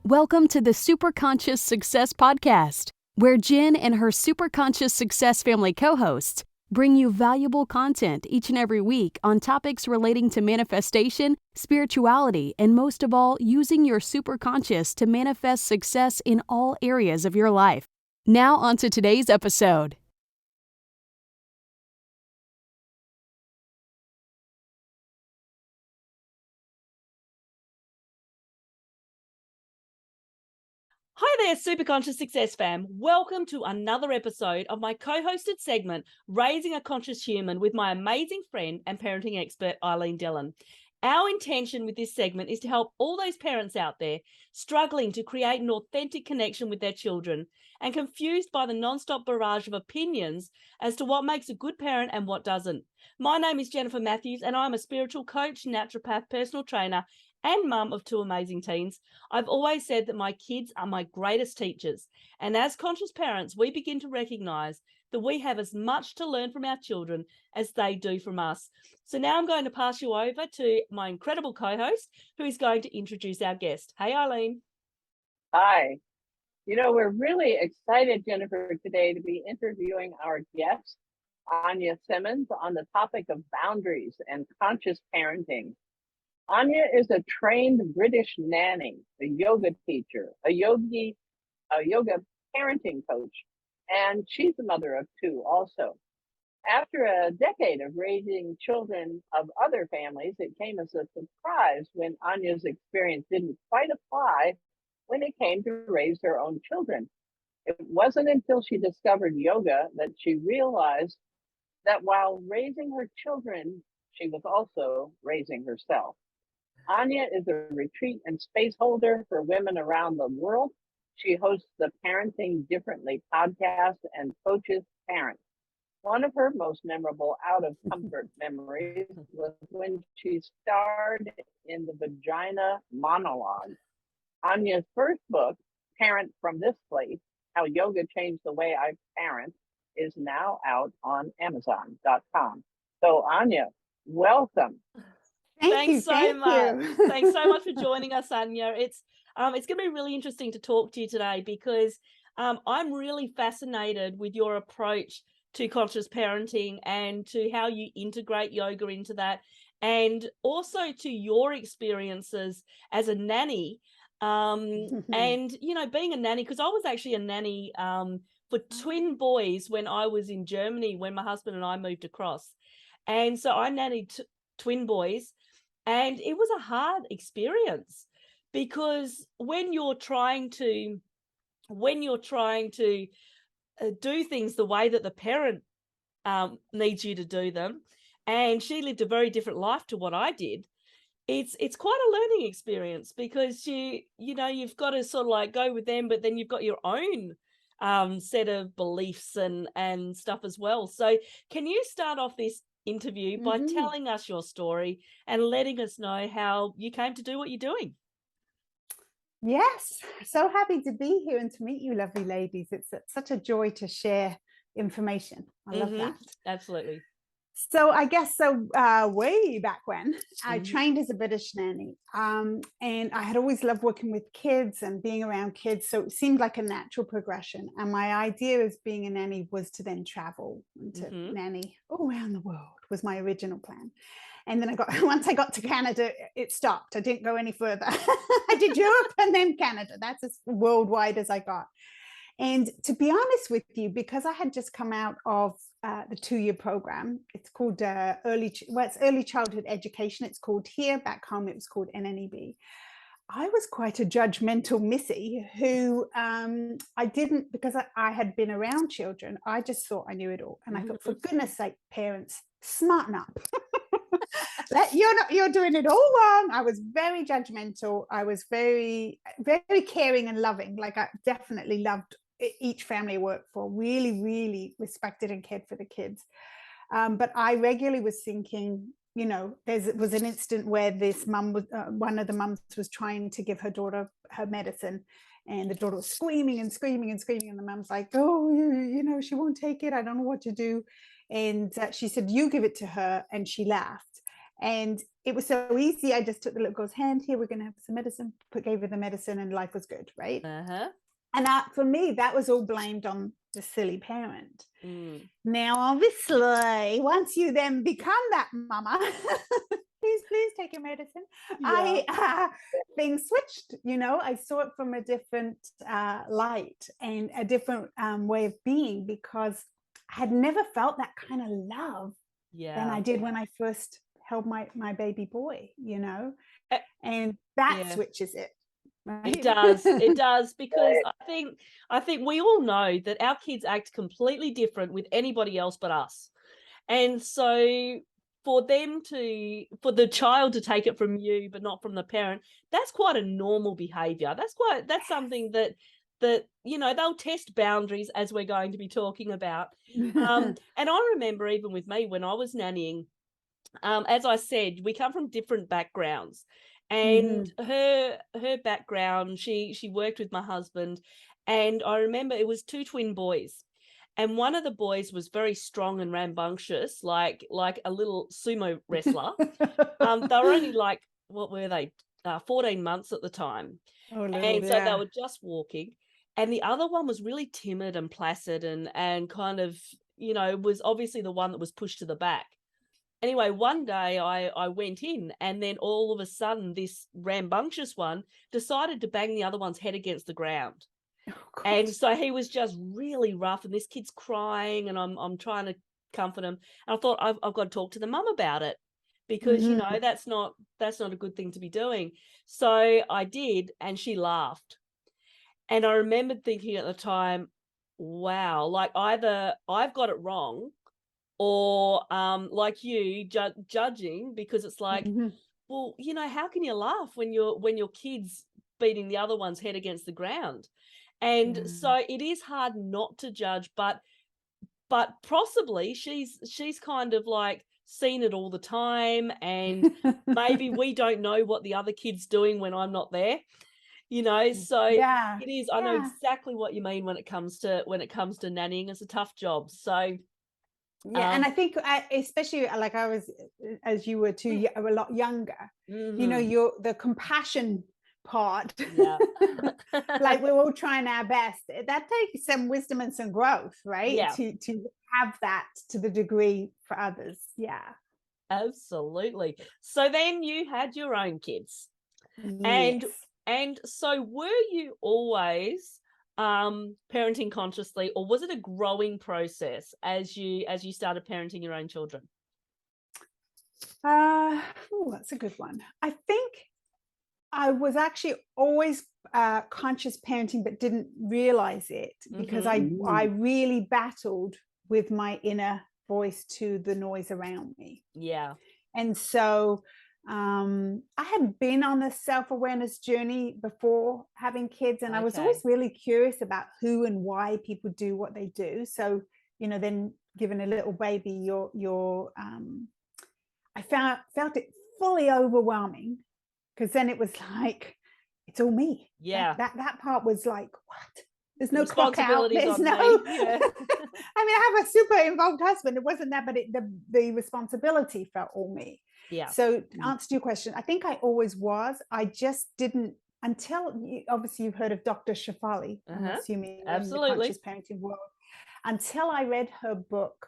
Welcome to the Superconscious Success Podcast, where Jen and her Superconscious Success family co-hosts bring you valuable content each and every week on topics relating to manifestation, spirituality, and most of all, using your superconscious to manifest success in all areas of your life. Now on to today's episode. Hi there, Superconscious Success fam. Welcome to another episode of my co-hosted segment, Raising a Conscious Human, with my amazing friend and parenting expert, Ilene and Jen. Our intention with this segment is to help all those parents out there struggling to create an authentic connection with their children and confused by the non-stop barrage of opinions as to what makes a good parent and what doesn't. My name is Jennifer Matthews and I'm a spiritual coach, naturopath, personal trainer, and mum of two amazing teens. I've always said that my kids are my greatest teachers. And as conscious parents, we begin to recognize that we have as much to learn from our children as they do from us. So now I'm going to pass you over to my incredible co-host, who is going to introduce our guest. Hey, Ilene. Hi. We're really excited, Jennifer, today to be interviewing our guest, Anja Simmons, on the topic of boundaries and conscious parenting. Anja is a trained British nanny, a yoga teacher, a yoga parenting coach, and she's a mother of two also. After a decade of raising children of other families, it came as a surprise when Anja's experience didn't quite apply when it came to raise her own children. It wasn't until she discovered yoga that she realized that while raising her children, she was also raising herself. Anja is a retreat and space holder for women around the world. She hosts the Parenting Differently podcast and coaches parents. One of her most memorable out of comfort memories was when she starred in the Vagina Monologue. Anja's first book, Parent from This Place, How Yoga Changed the Way I Parent, is now out on Amazon.com. So Anja, welcome. Thanks so much. Thanks so much for joining us, Anja. It's going to be really interesting to talk to you today because I'm really fascinated with your approach to conscious parenting and to how you integrate yoga into that, and also to your experiences as a nanny. And, being a nanny, because I was actually a nanny for twin boys when I was in Germany, when my husband and I moved across. And so I nannied twin boys. And it was a hard experience because when you're trying to do things the way that the parent needs you to do them, and she lived a very different life to what I did, it's quite a learning experience because you've got to sort of like go with them, but then you've got your own set of beliefs and stuff as well. So can you start off this interview by telling us your story and letting us know how you came to do what you're doing? Yes, so happy to be here and to meet you lovely ladies. It's such a joy to share information. I love that. Absolutely. So I guess way back when I trained as a British nanny, and I had always loved working with kids and being around kids, so it seemed like a natural progression. And my idea as being a nanny was to then travel and to nanny all around the world was my original plan. And then once I got to Canada, it stopped. I didn't go any further. I did Europe and then Canada. That's as worldwide as I got. And to be honest with you, because I had just come out of the 2-year program, it's called it's early childhood education. It's called here, back home, it was called NNEB. I was quite a judgmental missy who I didn't, because I had been around children, I just thought I knew it all. And I thought, for goodness sake, parents, smarten up. You're doing it all wrong. I was very judgmental. I was very, very caring and loving. Like I definitely loved each family I worked for, really, really respected and cared for the kids. But I regularly was thinking, there was an instant where this mum was, one of the mums was trying to give her daughter her medicine, and the daughter was screaming and screaming and screaming, and the mum's like, oh, she won't take it. I don't know what to do. And she said, you give it to her. And she laughed. And it was so easy. I just took the little girl's hand. Here, we're going to have some medicine. Gave her the medicine, and life was good, right? And for me, that was all blamed on the silly parent. Now, obviously, once you then become that mama, please take your medicine. Things switched. I saw it from a different light and a different way of being, because I had never felt that kind of love than I did when I first held my baby boy, and that switches it. Right? It does, because I think we all know that our kids act completely different with anybody else but us. And so for the child to take it from you but not from the parent, that's quite a normal behavior. That's something that they'll test boundaries, as we're going to be talking about. And I remember, even with me, when I was nannying, as I said, we come from different backgrounds. And her background, she worked with my husband, and I remember it was 2 twin boys, and one of the boys was very strong and rambunctious, like a little sumo wrestler. They were only like, what were they, 14 months at the time, so they were just walking. And the other one was really timid and placid and kind of, was obviously the one that was pushed to the back. Anyway, one day I went in, and then all of a sudden this rambunctious one decided to bang the other one's head against the ground. And so he was just really rough, and this kid's crying, and I'm trying to comfort him. And I thought, I've got to talk to the mum about it, because, that's not a good thing to be doing. So I did, and she laughed. And I remembered thinking at the time, wow, like either I've got it wrong, or like you judging, because it's like, well, how can you laugh when your kid's beating the other one's head against the ground? And so it is hard not to judge, but possibly she's kind of like seen it all the time, and maybe we don't know what the other kid's doing when I'm not there. So it is. I know exactly what you mean when it comes to nannying. It's a tough job. So and I think especially like I was, as you were too, a lot younger. The compassion part. Like we're all trying our best. That takes some wisdom and some growth, right? To have that to the degree for others. Yeah, absolutely. So then you had your own kids. And so were you always parenting consciously, or was it a growing process as you started parenting your own children? That's a good one. I think I was actually always conscious parenting, but didn't realize it, because I really battled with my inner voice to the noise around me. And so I had been on the self-awareness journey before having kids, and I was always really curious about who and why people do what they do. So, then given a little baby, I felt it fully overwhelming, because then it was like, it's all me. That part was like, what? There's no clock out. There's no. I mean, I have a super involved husband. It wasn't that, but the responsibility felt all me. So to answer your question, I think I always was. I just didn't, until obviously you've heard of Dr. Shefali, I'm assuming, absolutely, in the conscious parenting world. Until I read her book,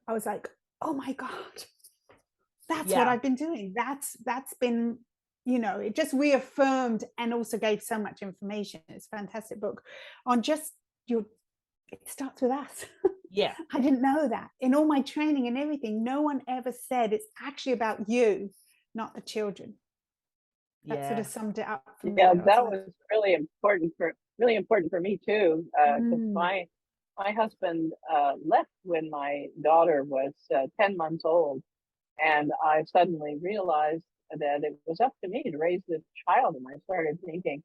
I was like, oh my God, that's what I've been doing. That's been, it just reaffirmed, and also gave so much information. It's a fantastic book on just it starts with us. I didn't know that. In all my training and everything, no one ever said it's actually about you, not the children. That sort of summed it up for me. That was really important for me too, because my husband left when my daughter was 10 months old, and I suddenly realized that it was up to me to raise this child. And I started thinking,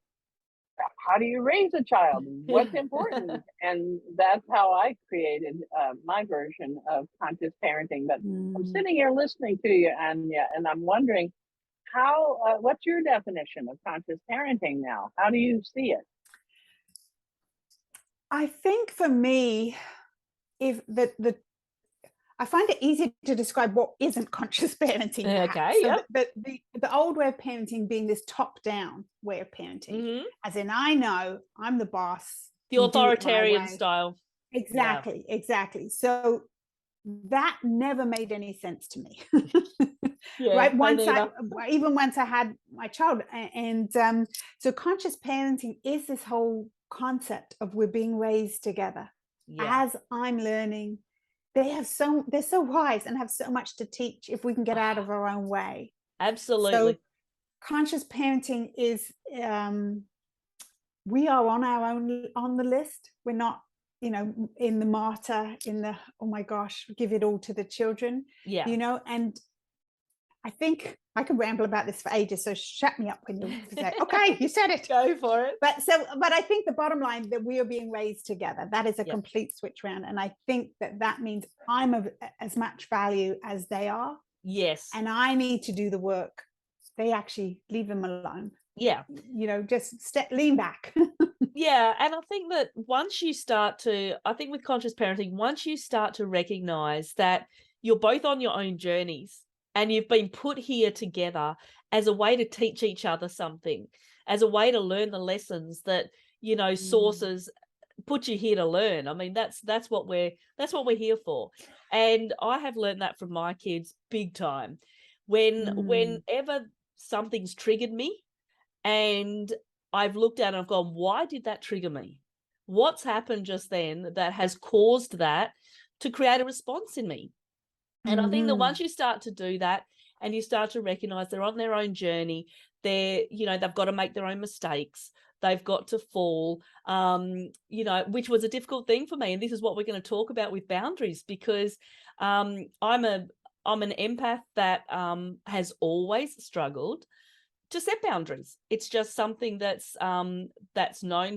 how do you raise a child? What's important? And that's how I created my version of conscious parenting. But I'm sitting here listening to you, Anja, and I'm wondering, what's your definition of conscious parenting now? How do you see it? I think for me, if I find it easy to describe what isn't conscious parenting. Okay, so yep. the old way of parenting being this top-down way of parenting, as in I know I'm the boss, The you do it my authoritarian way. style. Exactly. So that never made any sense to me. Yeah, Right. me Once I had my child, and so conscious parenting is this whole concept of we're being raised together. Yeah. As I'm learning, they're so wise and have so much to teach if we can get out of our own way. Absolutely. So conscious parenting is we are on our own on the list. We're not, in the martyr, in the, oh my gosh, give it all to the children. Yeah. And I think I could ramble about this for ages, so shut me up when you say, okay, you said it. Go for it. But I think the bottom line, that we are being raised together, that is a complete switch around. And I think that means I'm of as much value as they are. Yes. And I need to do the work. They actually leave them alone. Yeah. Just lean back. Yeah. And I think that with conscious parenting, once you start to recognize that you're both on your own journeys and you've been put here together as a way to teach each other something, as a way to learn the lessons that, sources put you here to learn. I mean, that's what we're here for. And I have learned that from my kids big time. Whenever something's triggered me and I've looked at it and I've gone, why did that trigger me? What's happened just then that has caused that to create a response in me? And I think that once you start to do that and you start to recognize they're on their own journey, they've got to make their own mistakes. They've got to fall, which was a difficult thing for me. And this is what we're going to talk about with boundaries, because I'm an empath that has always struggled to set boundaries. It's just something that's known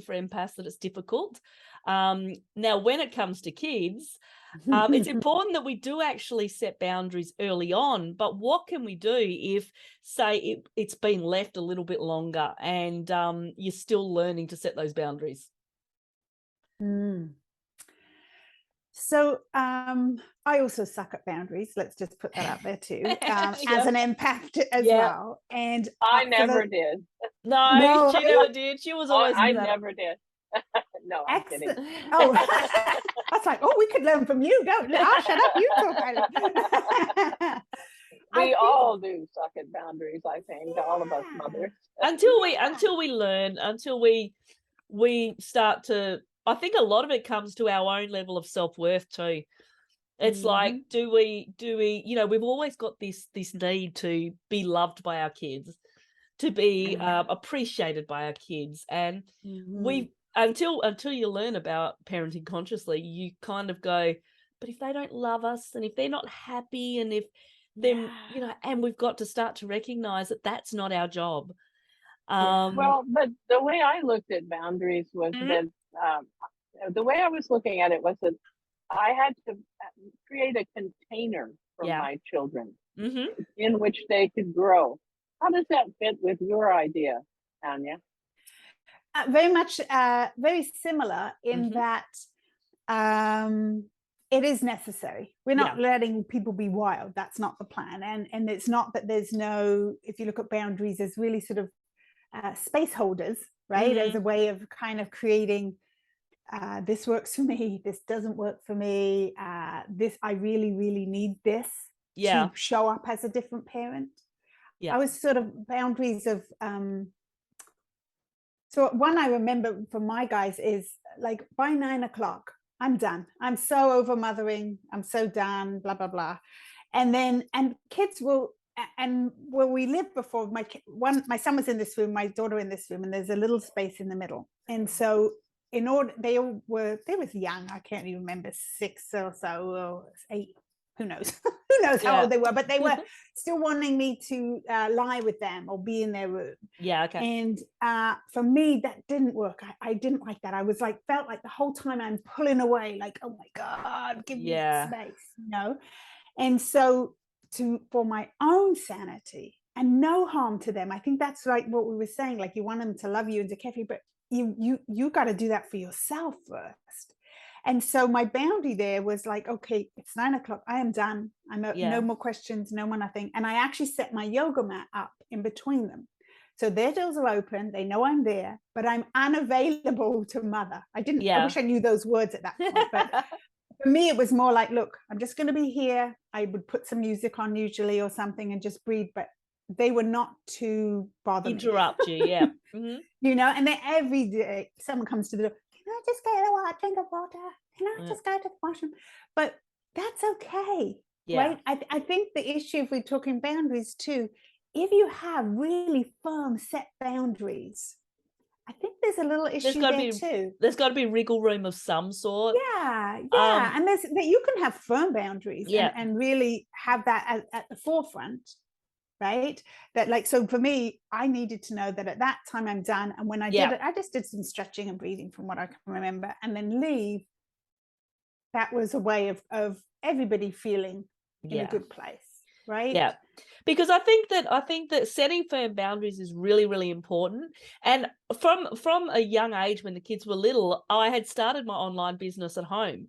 for empaths, that it's difficult. Now, when it comes to kids, it's important that we do actually set boundaries early on. But what can we do if, say, it's been left a little bit longer and you're still learning to set those boundaries? So I also suck at boundaries. Let's just put that out there too, as an empath as well. And I never did. No, she never did. She was always. I never did. No, I'm kidding. Oh, I was like, we could learn from you. I'll shut up. You talk. We all do suck at boundaries, I think, all of us mothers. until we learn, until we start to. I think a lot of it comes to our own level of self-worth too. It's like, do we, we've always got this need to be loved by our kids, to be appreciated by our kids. And until you learn about parenting consciously, you kind of go, but if they don't love us and if they're not happy and if them, and we've got to start to recognize that that's not our job. Well, but the way I looked at boundaries was that the way I was looking at it was that I had to create a container for my children in which they could grow. How does that fit with your idea, Anja? Very much, very similar in that it is necessary. We're not letting people be wild. That's not the plan. And it's not that there's no, if you look at boundaries, there's really sort of space holders, right? As a way of kind of creating, this works for me, this doesn't work for me, this, I really, really need this to show up as a different parent. I was sort of boundaries of, so one I remember from my guys is like, by 9 o'clock, I'm done. I'm so over mothering. I'm so done, blah, blah, blah. And kids will, and where we lived before, my son was in this room, my daughter in this room, and there's a little space in the middle. And so they was young, I can't even remember, 6 or so, or 8, who knows how old they were, but they were still wanting me to lie with them or be in their room. And for me, that didn't work. I didn't like that. I was like, felt like the whole time I'm pulling away, like, oh my God, give me space, And so for my own sanity and no harm to them, I think that's like what we were saying, like you want them to love you and to care for you, but you got to do that for yourself first. And so my boundary there was like, okay, it's 9 o'clock. I am done. No more questions, no more nothing. And I actually set my yoga mat up in between them. So their doors are open. They know I'm there, but I'm unavailable to mother. I wish I knew those words at that point, but for me, it was more like, look, I'm just going to be here. I would put some music on usually or something and just breathe, but they were not to bother interrupt me. you. Yeah. Mm-hmm. You know, and then every day someone comes to the door, can I just get a drink of water? Can I just go to the washroom? But that's okay, right? I think the issue, if we're talking boundaries too, if you have really firm set boundaries, I think there's a little issue there too. There's got to be wriggle room of some sort. Yeah. And there's that you can have firm boundaries and really have that at the forefront, right? That like, so for me, I needed to know that at that time I'm done. And when I did it, I just did some stretching and breathing from what I can remember, and then leave. That was a way of everybody feeling in a good place, right? Yeah. Because I think that setting firm boundaries is really, really important. And from a young age, when the kids were little, I had started my online business at home.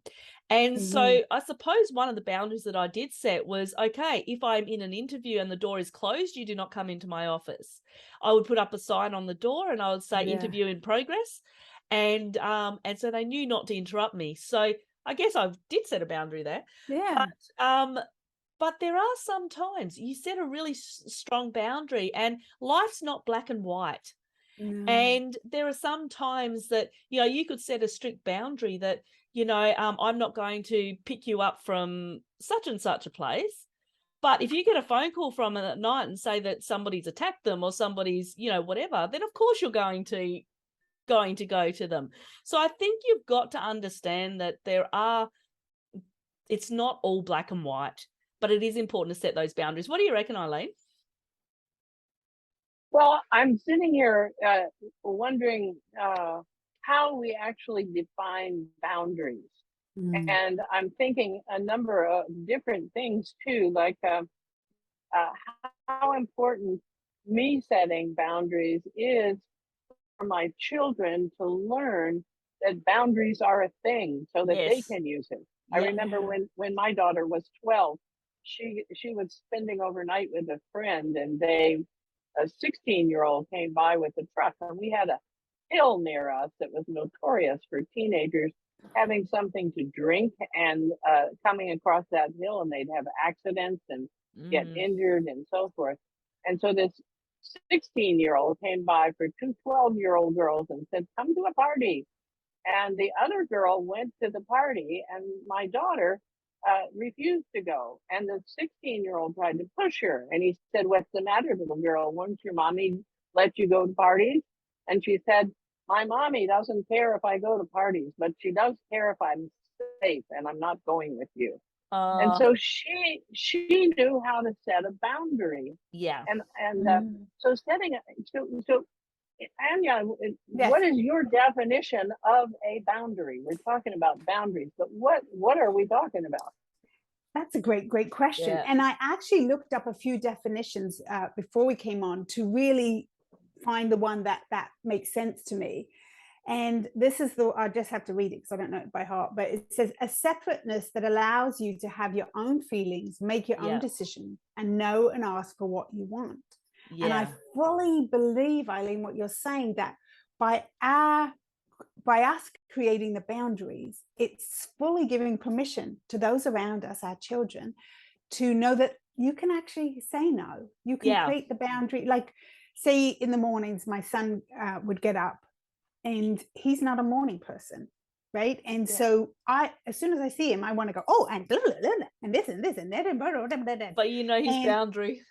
And so I suppose one of the boundaries that I did set was, okay, if I'm in an interview and the door is closed, you do not come into my office. I would put up a sign on the door and I would say interview in progress. And so they knew not to interrupt me. So I guess I did set a boundary there. Yeah. But there are some times you set a really strong boundary and life's not black and white. And there are some times that, you could set a strict boundary that, I'm not going to pick you up from such and such a place. But if you get a phone call from them at night and say that somebody's attacked them or somebody's, whatever, then of course you're going to go to them. So I think you've got to understand that it's not all black and white, but it is important to set those boundaries. What do you reckon, Ilene? Well, I'm sitting here wondering how we actually define boundaries. And I'm thinking a number of different things too, like how important me setting boundaries is for my children to learn that boundaries are a thing so that they can use it. I remember when my daughter was 12, she was spending overnight with a friend, and a 16-year-old came by with a truck, and we had a hill near us that was notorious for teenagers having something to drink and coming across that hill, and they'd have accidents and get injured and so forth. And so this 16-year-old came by for two 12-year-old girls and said, come to a party. And the other girl went to the party, and my daughter refused to go. And the 16-year-old tried to push her. And he said, what's the matter, little girl? Won't your mommy let you go to parties? And she said, my mommy doesn't care if I go to parties, but she does care if I'm safe, and I'm not going with you. And so she knew how to set a boundary. Yeah. And so Anja, what is your definition of a boundary? We're talking about boundaries, but what are we talking about? That's a great question. Yeah. And I actually looked up a few definitions before we came on to really find the one that makes sense to me. And this is I just have to read it because I don't know it by heart, but it says a separateness that allows you to have your own feelings, make your own decisions, and know and ask for what you want. Yeah. And I fully believe, Ilene, what you're saying, that by us creating the boundaries, it's fully giving permission to those around us, our children, to know that you can actually say no. You can create the boundary. Like, say in the mornings, my son would get up, and he's not a morning person, right? And so as soon as I see him, I want to go, oh, and blah, blah, blah, and this and this and that, and blah, blah, blah, blah. But his boundary.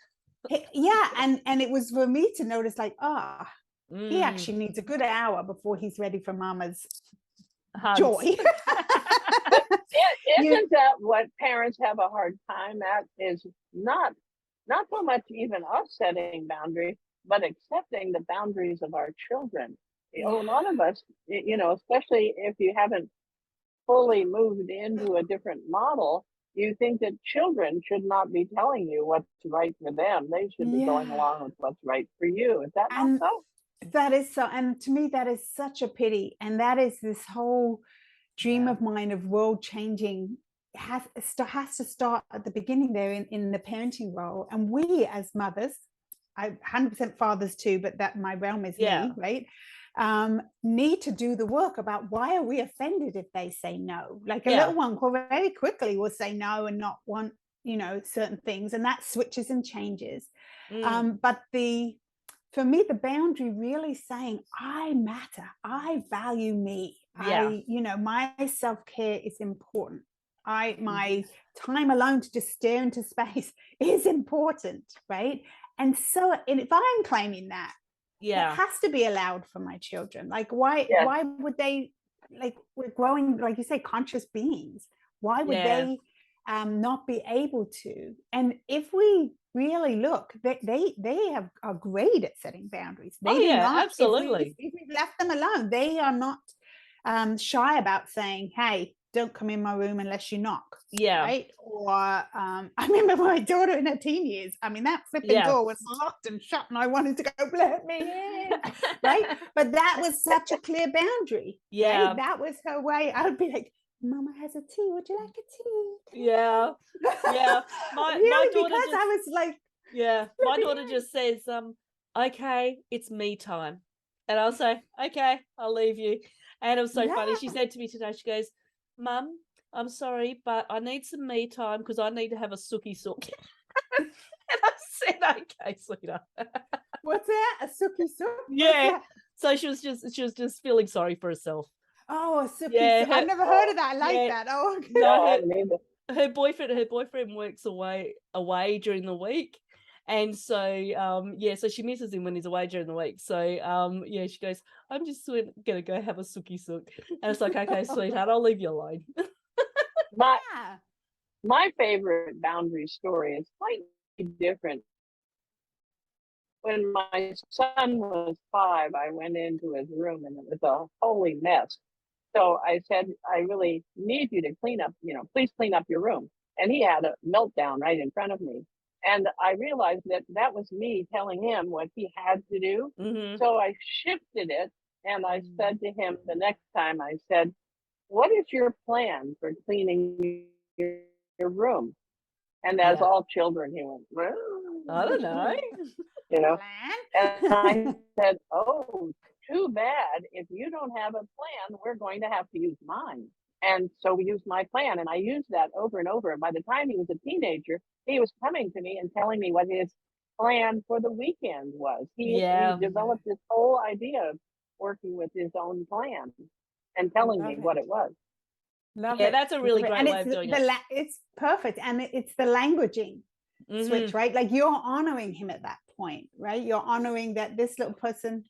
And it was for me to notice, like, he actually needs a good hour before he's ready for mama's hugs. Joy. Isn't that what parents have a hard time at? Is not so much even us setting boundaries, but accepting the boundaries of our children. A lot of us, especially if you haven't fully moved into a different model, you think that children should not be telling you what's right for them. They should be going along with what's right for you. Is that not so? That is so. And to me, that is such a pity. And that is this whole dream of mine of world changing has to start at the beginning there in the parenting role. And we as mothers, I 100% fathers too, but that my realm is me, right? Need to do the work about why are we offended if they say no? Like a little one very quickly will say no and not want, certain things, and that switches and changes. But for me, the boundary really saying, I matter, I value me. My self-care is important. My time alone to just stare into space is important, right? And if I'm claiming that, it has to be allowed for my children. Like, why would they, like, we're growing, like you say, conscious beings. Why would they not be able to? And if we really look, they are great at setting boundaries. They do not, absolutely. If we've left them alone, they are not shy about saying, hey, don't come in my room unless you knock. Right. Or I remember my daughter in her teen years. I mean, that flipping door was locked and shut, and I wanted to go, let me in. Right. But that was such a clear boundary. Right? That was her way. I would be like, Mama has a tea. Would you like a tea? Yeah. My daughter because I was like, my daughter just says, okay, it's me time. And I'll say, okay, I'll leave you. And it was so funny. She said to me today, she goes, Mum, I'm sorry, but I need some me time because I need to have a sookie sook. And I said, okay, sweetheart. What's that? A sookie sook? Yeah. So she was just feeling sorry for herself. Oh, a sookie sook. I've never heard of that. I like that. Oh, okay. No, her boyfriend works away during the week. And so, so she misses him when he's away during the week. So, she goes, I'm just going to go have a sookie sook. And it's like, okay, sweetheart, I'll leave you alone. My favorite boundary story is slightly different. When my son was 5, I went into his room and it was a holy mess. So I said, I really need you to clean up, please clean up your room. And he had a meltdown right in front of me. And I realized that was me telling him what he had to do. Mm-hmm. So I shifted it. And I said to him the next time, I said, what is your plan for cleaning your room? And as all children, he went, well, I don't know. And I said, oh, too bad. If you don't have a plan, we're going to have to use mine. And so we used my plan, and I used that over and over. And by the time he was a teenager, he was coming to me and telling me what his plan for the weekend was. He developed this whole idea of working with his own plan and telling me what it was. Love it. That's a really great way of doing it. It's perfect. And it's the languaging switch, right? Like, you're honoring him at that point, right? You're honoring that this little person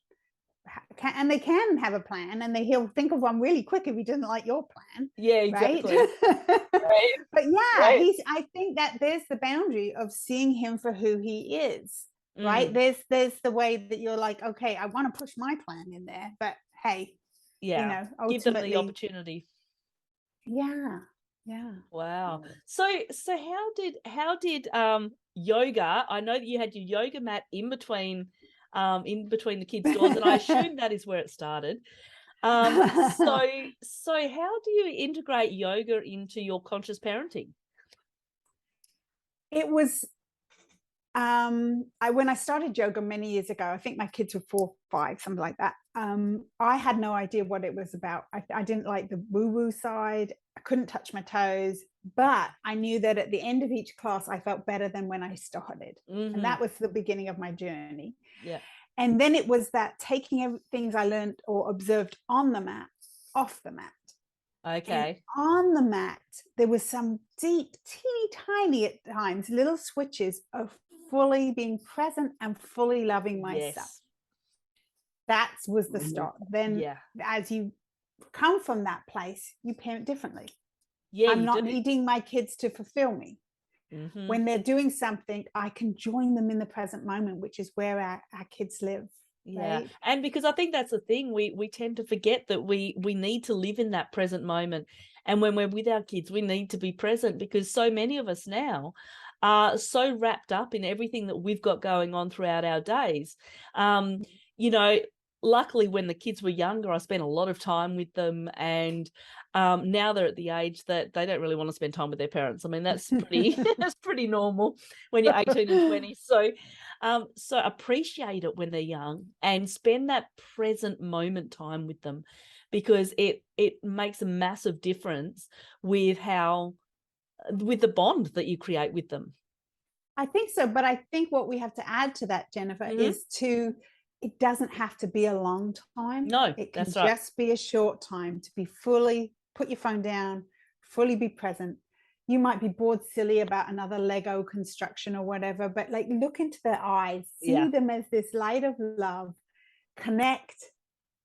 they can have a plan, and he'll think of one really quick if he doesn't like your plan. Yeah, exactly. Right? But I think that there's the boundary of seeing him for who he is, right? There's the way that you're like, okay, I want to push my plan in there, but hey, give them the opportunity. Yeah. Wow. So how did yoga? I know that you had your yoga mat in between the kids' doors, and I assume that is where it started. So how do you integrate yoga into your conscious parenting? It was when I started yoga many years ago, I think my kids were 4, 5, something like that. I had no idea what it was about. I didn't like the woo-woo side. I couldn't touch my toes, but I knew that at the end of each class, I felt better than when I started. And that was the beginning of my journey. Yeah. And then it was that taking things I learned or observed on the mat, off the mat. Okay. And on the mat, there was some deep, teeny tiny at times, little switches of fully being present and fully loving myself. Yes. That was the start. Then as you come from that place, you parent differently. Yeah, I'm not needing my kids to fulfill me. When they're doing something, I can join them in the present moment, which is where our kids live. Yeah. Right? And because I think that's the thing, we tend to forget that we need to live in that present moment. And when we're with our kids, we need to be present, because so many of us now are so wrapped up in everything that we've got going on throughout our days. luckily when the kids were younger, I spent a lot of time with them, and now they're at the age that they don't really want to spend time with their parents. I mean, that's pretty that's pretty normal when you're 18 and 20. So so appreciate it when they're young and spend that present moment time with them, because it makes a massive difference with the bond that you create with them. I think so, but I think what we have to add to that, Jennifer, is it doesn't have to be a long time. No, it can that's right. just be a short time to be fully, put your phone down, fully be present. You might be bored silly about another Lego construction or whatever, but like look into their eyes, see them as this light of love, connect,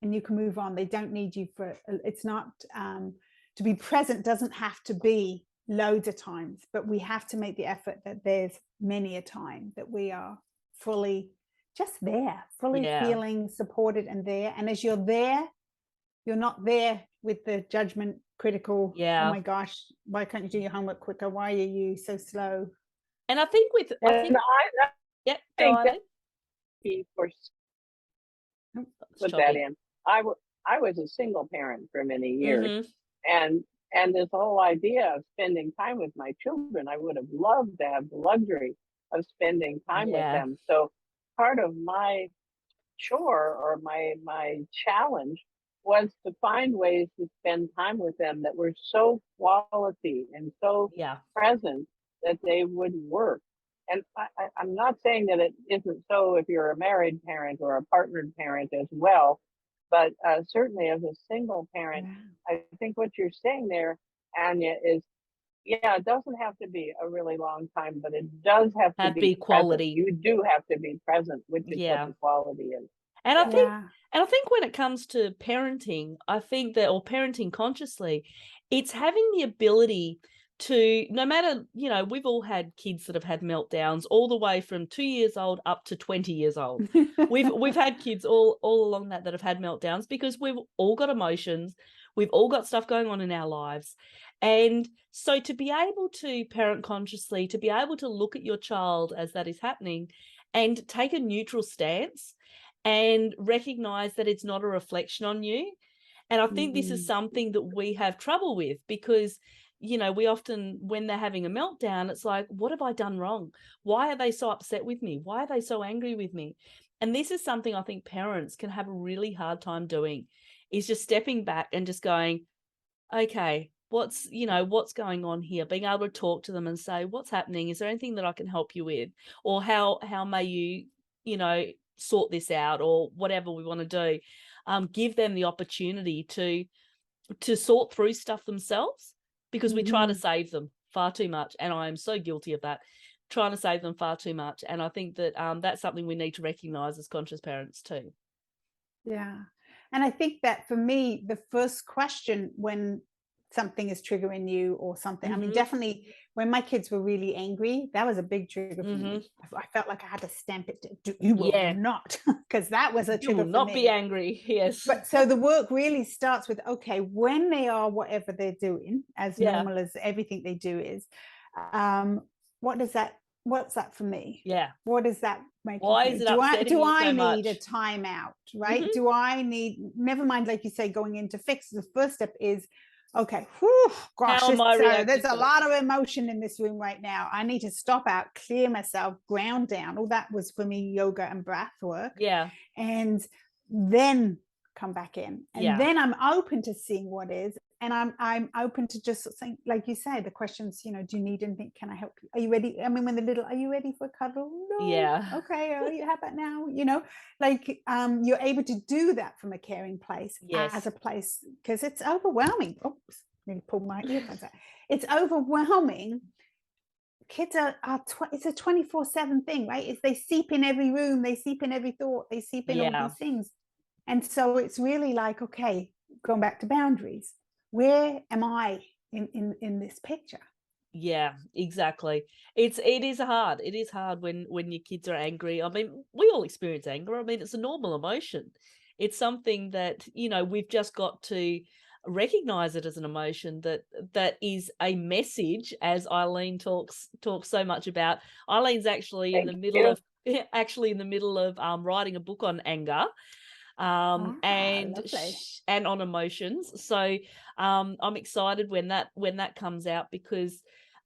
and you can move on. They don't need you for, it's not, to be present doesn't have to be loads of times, but we have to make the effort that there's many a time that we are fully just there, fully feeling supported and there. And as you're there, you're not there with the judgment, critical, oh my gosh, why can't you do your homework quicker? Why are you so slow? And I think with, I think that put that in. I was a single parent for many years, and this whole idea of spending time with my children, I would have loved to have the luxury of spending time with them. So part of my chore or my challenge was to find ways to spend time with them that were so quality and so present that they would work. And I'm not saying that it isn't so if you're a married parent or a partnered parent as well, but certainly as a single parent, I think what you're saying there, Anja, is it doesn't have to be a really long time, but it does have to be quality. You do have to be present, which is what the quality is. And I think when it comes to parenting, I think that, or parenting consciously, it's having the ability to, no matter, we've all had kids that have had meltdowns all the way from 2 years old up to 20 years old. We've had kids all along that have had meltdowns, because we've all got emotions. We've all got stuff going on in our lives. And so to be able to parent consciously, to be able to look at your child as that is happening and take a neutral stance and recognize that it's not a reflection on you. And I think this is something that we have trouble with, because we often, when they're having a meltdown, it's like, what have I done wrong? Why are they so upset with me? Why are they so angry with me? And this is something I think parents can have a really hard time doing, is just stepping back and just going, okay, what's going on here? Being able to talk to them and say, what's happening? Is there anything that I can help you with? Or how may you, sort this out, or whatever we want to do. Give them the opportunity to sort through stuff themselves, because we try to save them far too much. And I am so guilty of that, trying to save them far too much. And I think that that's something we need to recognize as conscious parents too. Yeah. And I think that for me, the first question when something is triggering you or something, I mean, definitely when my kids were really angry, that was a big trigger for me. I felt like I had to stamp it. You will not, because that was a trigger. You will not be angry. Yes. But so the work really starts with, okay, when they are whatever they're doing, as normal as everything they do is, what's that for me? Yeah. What does that make? Why is it upsetting you so much? Do I need a timeout, right? Do I need, never mind, like you say, going into fix, the first step is, okay, gosh, there's a lot of emotion in this room right now. I need to stop out, clear myself, ground down. All that was for me yoga and breath work. Yeah. And then come back in. And then I'm open to seeing what is. And I'm open to just saying, like you say, the questions, do you need anything? Can I help you? Are you ready? I mean, when the little, are you ready for a cuddle? No. Yeah. Okay. How about now? You're able to do that from a caring place as a place, because it's overwhelming. Oops, nearly pulled my earphones out. It's overwhelming. Kids it's a 24/7 thing, right? They seep in every room, they seep in every thought, they seep in all these things. And so it's really like, okay, going back to boundaries. Where am I in this picture? Yeah, exactly. It is hard. It is hard when your kids are angry. I mean, we all experience anger. I mean, it's a normal emotion. It's something that, we've just got to recognize it as an emotion that is a message, as Eileen talks so much about. Eileen's actually in the middle of writing a book on anger. and lovely. and on emotions. So I'm excited when that comes out, because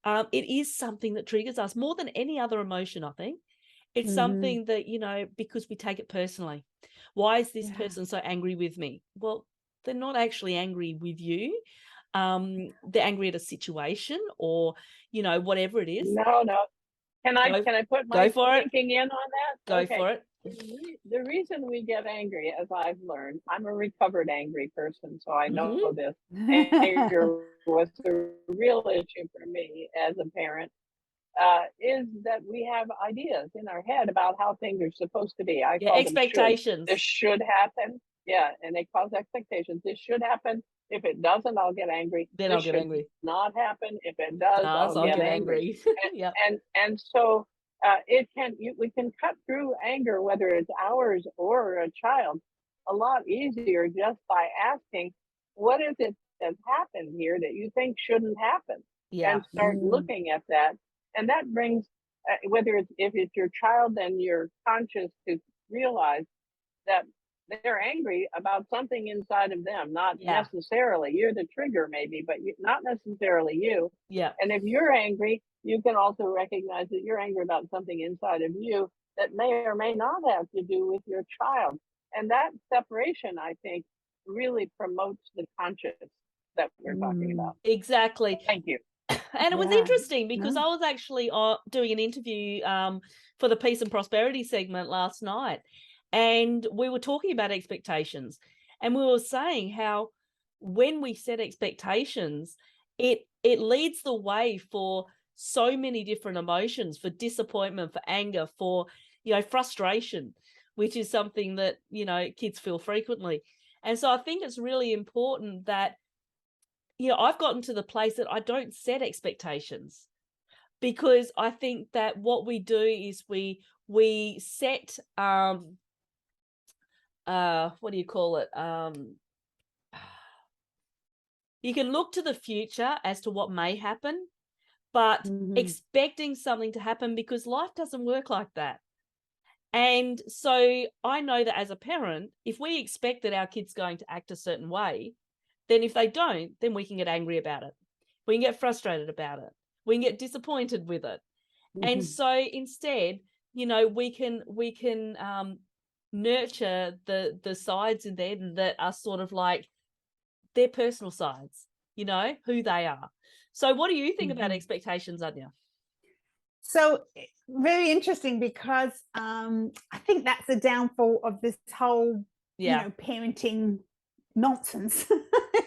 it is something that triggers us more than any other emotion, I think. It's something that, because we take it personally. Why is this person so angry with me? Well, they're not actually angry with you. They're angry at a situation, or, whatever it is. No. Can I put my for it. thinking in on that? Go Okay. for it. The reason we get angry, as I've learned, I'm a recovered angry person, so I know this. Anger was a real issue for me as a parent. Is that we have ideas in our head about how things are supposed to be. I call expectations. them should. This should happen. Yeah, and they cause expectations. This should happen. If it doesn't, I'll get angry. Then this I'll get angry. Not happen. If it does, I'll get angry. And so we can cut through anger, whether it's ours or a child, a lot easier just by asking, what is it that's happened here that you think shouldn't happen? Yeah. And start looking at that. And that brings, if it's your child, then you're conscious to realize that they're angry about something inside of them, not necessarily. You're the trigger maybe, but not necessarily you. Yeah. And if you're angry, you can also recognize that you're angry about something inside of you that may or may not have to do with your child. And that separation, I think, really promotes the conscious that we're talking about. Exactly. Thank you. And it was interesting because I was actually doing an interview for the Peace and Prosperity segment last night, and we were talking about expectations, and we were saying how when we set expectations, it leads the way for so many different emotions, for disappointment, for anger, for frustration, which is something that kids feel frequently. And so I think it's really important that I've gotten to the place that I don't set expectations, because I think that what we do is we set what do you call it? You can look to the future as to what may happen, but expecting something to happen, because life doesn't work like that. And so I know that as a parent, if we expect that our kid's going to act a certain way, then if they don't, then we can get angry about it. We can get frustrated about it. We can get disappointed with it. And so instead, we can nurture the sides in them that are sort of like their personal sides, who they are. So what do you think about expectations, Anja? So very interesting, because I think that's the downfall of this whole, parenting nonsense.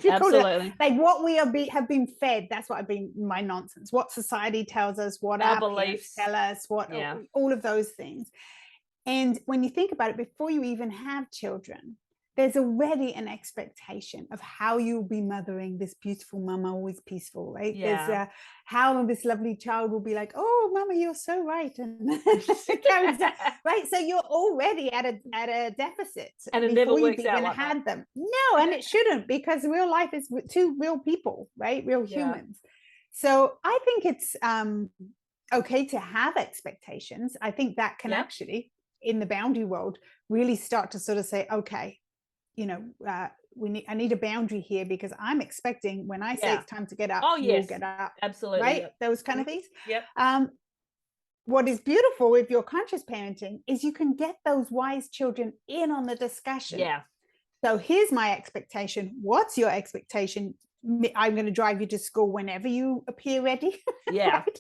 Absolutely. Like what we have been fed, that's what I've been, my nonsense, what society tells us, what our beliefs tell us, what all of those things. And when you think about it, before you even have children, there's already an expectation of how you'll be mothering this beautiful mama, always peaceful, right? There's how this lovely child will be like, oh, mama, you're so right. And right. So you're already at a deficit. And it never works out like had them. No, and it shouldn't, because real life is two real people, right? Real humans. So I think it's okay to have expectations. I think that can actually, in the boundary world, really start to sort of say, okay, I need a boundary here, because I'm expecting when I say it's time to get up, you'll get up. Absolutely. Right? Those kind of things. Yep. What is beautiful with your conscious parenting is you can get those wise children in on the discussion. Yeah. So here's my expectation. What's your expectation? I'm going to drive you to school whenever you appear ready. Yeah. Right?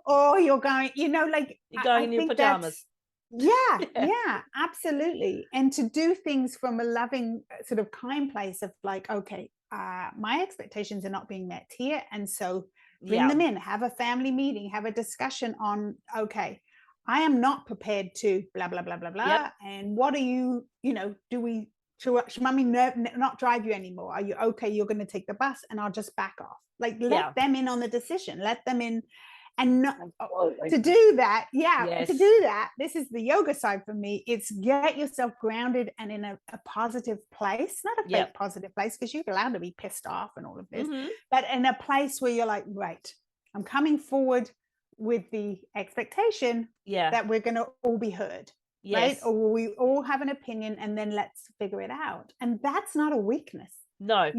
Or you're going, like you're going in your pajamas. Yeah, absolutely. And to do things from a loving, sort of kind place of like, okay, my expectations are not being met here. And so bring them in, have a family meeting, have a discussion on, okay, I am not prepared to blah, blah, blah, blah, blah. And what are you, should mommy not drive you anymore? Are you okay? You're going to take the bus and I'll just back off. Like let them in on the decision, let them in. And not, to do that, to do that, this is the yoga side for me. It's get yourself grounded and in a positive place, not a fake positive place, because you're allowed to be pissed off and all of this, but in a place where you're like, right, I'm coming forward with the expectation that we're going to all be heard. Yes. right? Or we all have an opinion and then let's figure it out. And that's not a weakness. No.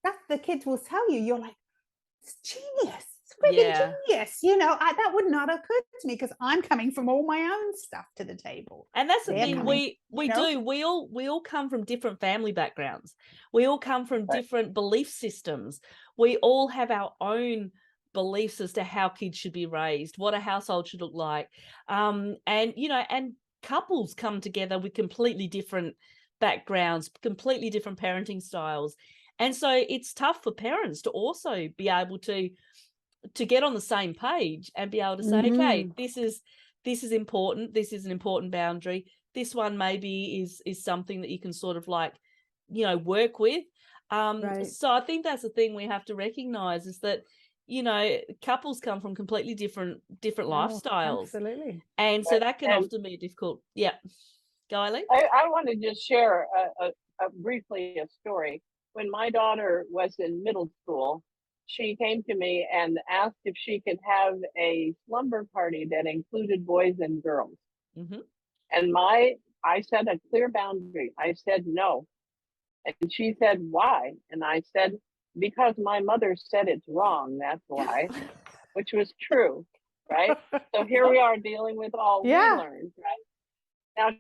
That the kids will tell you, you're like, it's genius. It's freaking genius. That would not occur to me because I'm coming from all my own stuff to the table. And that's the thing, we do. We all come from different family backgrounds. We all come from different belief systems. We all have our own beliefs as to how kids should be raised, what a household should look like. And couples come together with completely different backgrounds, completely different parenting styles. And so it's tough for parents to also be able to get on the same page and be able to say, okay, this is important. This is an important boundary. This one maybe is something that you can sort of like, work with. So I think that's the thing we have to recognize is that, couples come from completely different lifestyles. Absolutely. And so that can often be difficult. Yeah. Go, Eileen. I want to just share briefly a story. When my daughter was in middle school, she came to me and asked if she could have a slumber party that included boys and girls. Mm-hmm. And I set a clear boundary. I said no. And she said, why? And I said, because my mother said it's wrong, that's why, which was true, right? So here we are dealing with all we learned, right? Now,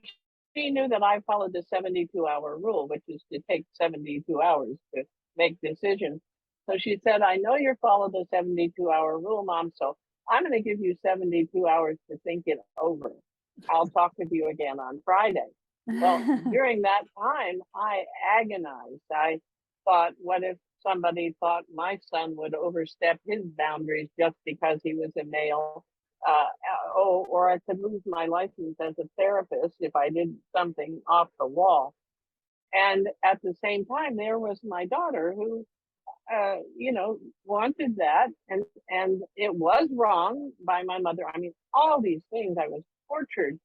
she knew that I followed the 72-hour rule, which is to take 72 hours to make decisions. So she said, I know you're following the 72-hour rule, Mom, so I'm going to give you 72 hours to think it over. I'll talk with you again on Friday. Well, during that time, I agonized. I thought, what if somebody thought my son would overstep his boundaries just because he was a male? Or I could lose my license as a therapist if I did something off the wall. And at the same time, there was my daughter who, wanted that. And it was wrong by my mother. I mean, all these things, I was tortured.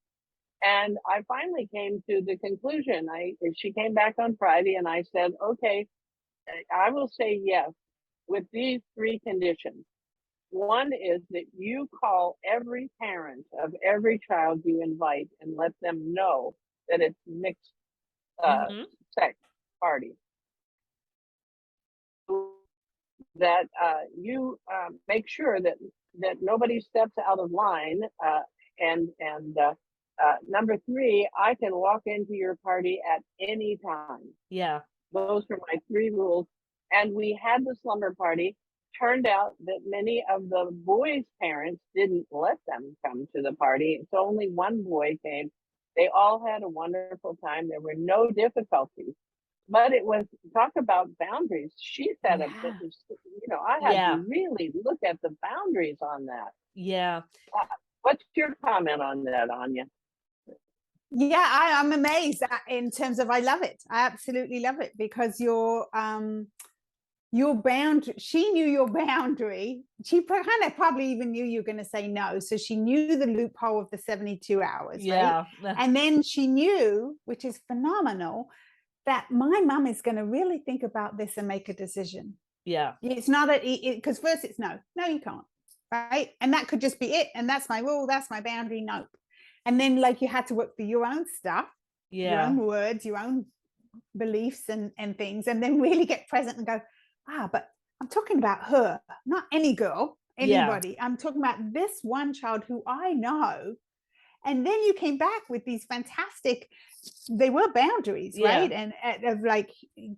And I finally came to the conclusion. She came back on Friday and I said, okay, I will say yes with these 3 conditions. One is that you call every parent of every child you invite and let them know that it's mixed sex party. That you make sure that nobody steps out of line. And number 3, I can walk into your party at any time. Yeah. Those are my 3 rules. And we had the slumber party. Turned out that many of the boys' parents didn't let them come to the party. So only one boy came. They all had a wonderful time. There were no difficulties. But it was, talk about boundaries. She set up, I had to really look at the boundaries on that. Yeah. What's your comment on that, Anja? Yeah, I'm amazed in terms of, I love it. I absolutely love it because your boundary, she knew your boundary. She kind of probably even knew you were going to say no. So she knew the loophole of the 72 hours, right? And then she knew, which is phenomenal, that my mum is going to really think about this and make a decision. Yeah. It's not because first it's no, you can't, right? And that could just be it. And that's my rule. That's my boundary. Nope. And then like you had to work through your own stuff, your own words, your own beliefs and things, and then really get present and go, but I'm talking about her, not any girl, anybody. Yeah. I'm talking about this one child who I know. And then you came back with these fantastic, they were boundaries, right? And of like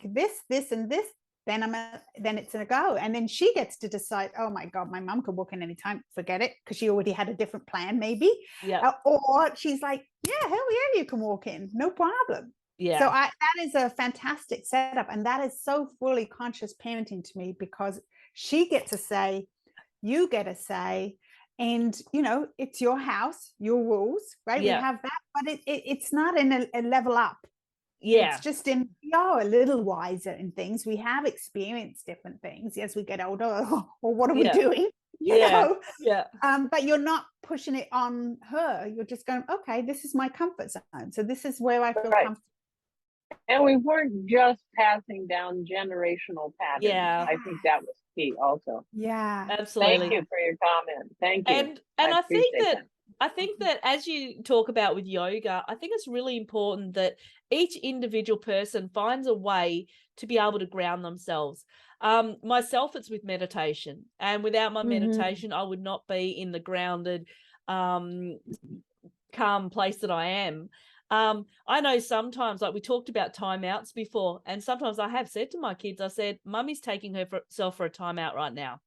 this, and this, then it's a go. And then she gets to decide, oh my God, my mom could walk in anytime, forget it, because she already had a different plan maybe. Yeah. Or she's like, yeah, hell yeah, you can walk in, no problem. Yeah. So that is a fantastic setup. And that is so fully conscious parenting to me, because she gets a say, you get a say, and it's your house, your rules, right? Yeah. We have that, but it's not in a level up. Yeah. It's just in, we are a little wiser in things. We have experienced different things as we get older, or what are we doing? You know? Yeah. But you're not pushing it on her. You're just going, okay, this is my comfort zone. So this is where I feel comfortable. And we weren't just passing down generational patterns. Yeah. I think that was key also. Yeah. Absolutely. Thank you for your comment. Thank you. And I think that I think that as you talk about with yoga, I think it's really important that each individual person finds a way to be able to ground themselves. Myself, it's with meditation, and without my meditation, I would not be in the grounded, calm place that I am. I know sometimes, like we talked about timeouts before, and sometimes I have said to my kids, I said, Mummy's taking herself for a timeout right now.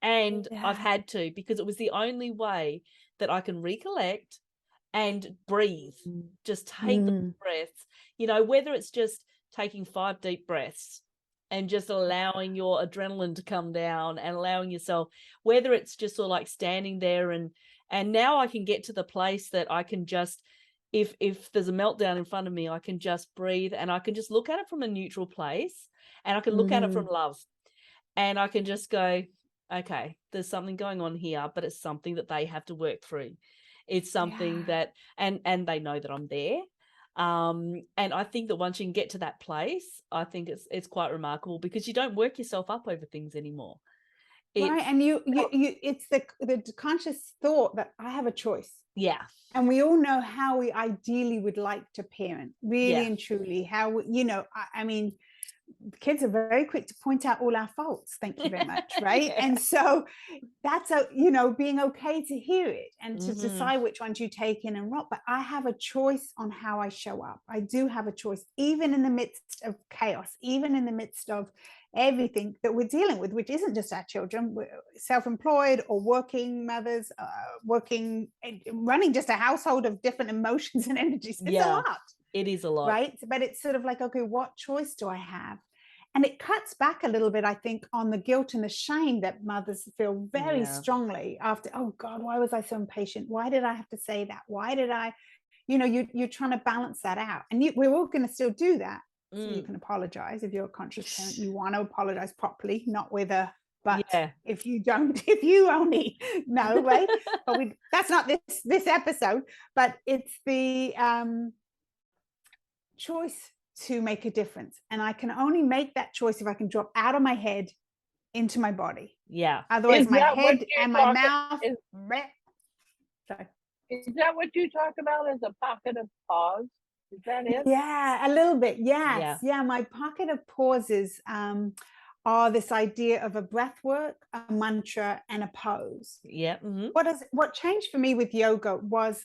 And I've had to, because it was the only way that I can recollect and breathe. Just take the breaths, whether it's just taking 5 deep breaths and just allowing your adrenaline to come down and allowing yourself, whether it's just sort of like standing there and now I can get to the place that I can just, if there's a meltdown in front of me, I can just breathe and I can just look at it from a neutral place, and I can look at it from love, and I can just go, okay, there's something going on here, but it's something that they have to work through. It's something that, and they know that I'm there. And I think that once you can get to that place, I think it's quite remarkable, because you don't work yourself up over things anymore. Right, and you it's the conscious thought that I have a choice. Yeah. And we all know how we ideally would like to parent, really and truly. How, I mean, kids are very quick to point out all our faults. Thank you very much. Right. And so that's being okay to hear it and to decide which ones you take in and not. But I have a choice on how I show up. I do have a choice, even in the midst of chaos, even in the midst of everything that we're dealing with, which isn't just our children. We're self-employed or working mothers, running just a household of different emotions and energies. It's a lot. It is a lot. Right. But it's sort of like, okay, what choice do I have? And it cuts back a little bit, I think, on the guilt and the shame that mothers feel very strongly after, oh God, why was I so impatient? Why did I have to say that? Why did I, you're trying to balance that out. And we're all going to still do that. So you can apologize. If you're a conscious parent, you want to apologize properly, not with a, but if you don't, if you only know, right? But that's not this episode, but it's the choice to make a difference. And I can only make that choice if I can drop out of my head into my body. Yeah. Otherwise my head and my mouth. Is that what you talk about as a pocket of pause? Is that it? Yeah, a little bit. Yes. Yeah. My pocket of pauses are this idea of a breath work, a mantra, and a pose. Yeah. What changed for me with yoga was